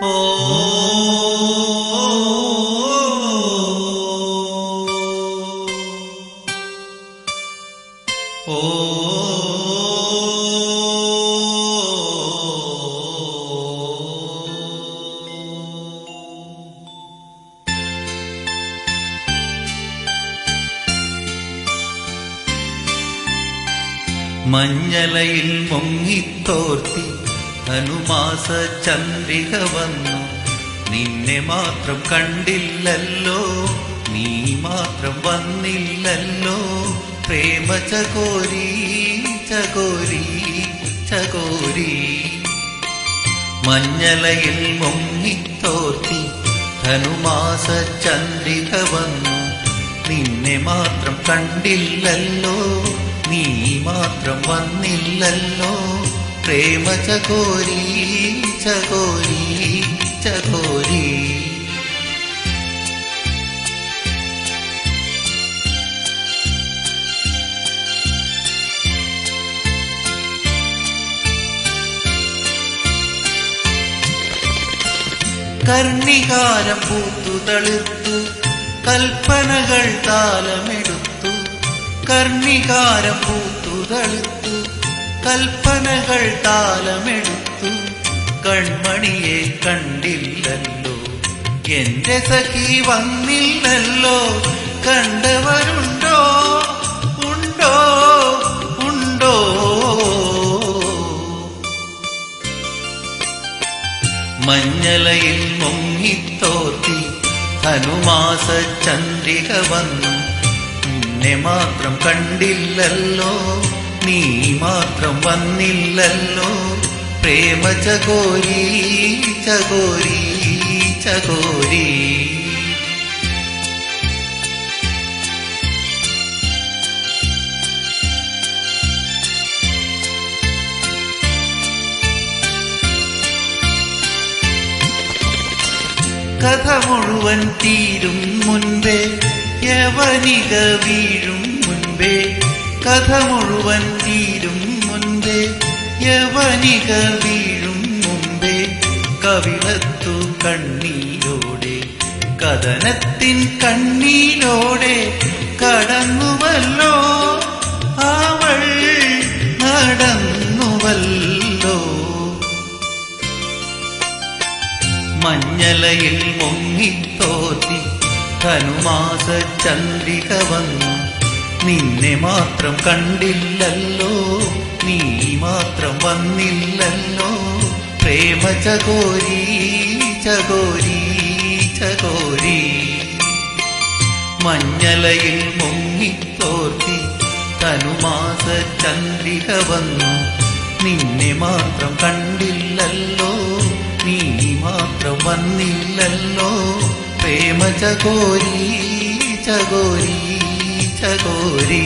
ഓ ഓ മഞ്ഞലയിൽ മുങ്ങിത്തോർത്തി ധനുമാസ ചന്ദ്രിക വന്നു. നിന്നെ മാത്രം കണ്ടില്ലല്ലോ, നീ മാത്രം വന്നില്ലല്ലോ. പ്രേമ ചകോരി ചകോരി ചകോരി. മഞ്ഞലയിൽ മുങ്ങിത്തോർത്തി ധനുമാസ ചന്ദ്രിക വന്നു. നിന്നെ മാത്രം കണ്ടില്ലല്ലോ, നീ മാത്രം വന്നില്ലല്ലോ. പ്രേമ ചകോരി ചകോരി ചകോരി. കർണികാരം പൂത്തു തളിർത്തു, കൽപ്പനകൾ താലമെടുത്തു. കർണികാരം പൂത്തു തളിർത്തു, കൽപ്പനകൾ താലമെടുത്തു. കൺമണിയെ കണ്ടില്ലല്ലോ, എന്റെ സഖി വന്നില്ലല്ലോ. കണ്ടവരുണ്ടോ ഉണ്ടോ ഉണ്ടോ? മഞ്ഞലയിൽ മുങ്ങിത്തോർത്തി ധനുമാസ ചന്ദ്രിക വന്നു. നിന്നെ മാത്രം കണ്ടില്ലല്ലോ, നീ മാത്രം വന്നില്ലല്ലോ. പ്രേമ ചകോരി ചകോരി ചകോരി. കഥ മുഴുവൻ തീരും മുൻപേ, യവനിക വീഴും മുൻപേ. കഥ മുഴുവൻ തീരും മുൻപേ, യവനിക വീഴും മുമ്പേ. കവിളത്തു കണ്ണീരോടെ, കഥനത്തിൻ കണ്ണീരോടെ കടന്നുവല്ലോ അവൾ, നടന്നുവല്ലോ. മഞ്ഞലയിൽ മുങ്ങിത്തോർത്തി ധനുമാസ ചന്ദ്രിക വന്നു. നിന്നെ മാത്രം കണ്ടില്ലല്ലോ, നീ മാത്രം വന്നില്ലല്ലോ. പ്രേമ ചകോരി ചകോരി ചകോരി. മഞ്ഞലയിൽ മുങ്ങിത്തോർത്തി ധനുമാസ ചന്ദ്രിക വന്നു. നിന്നെ മാത്രം കണ്ടില്ലല്ലോ, നീ മാത്രം വന്നില്ലല്ലോ. പ്രേമ ചകോരി ചകോരി ചകോരി.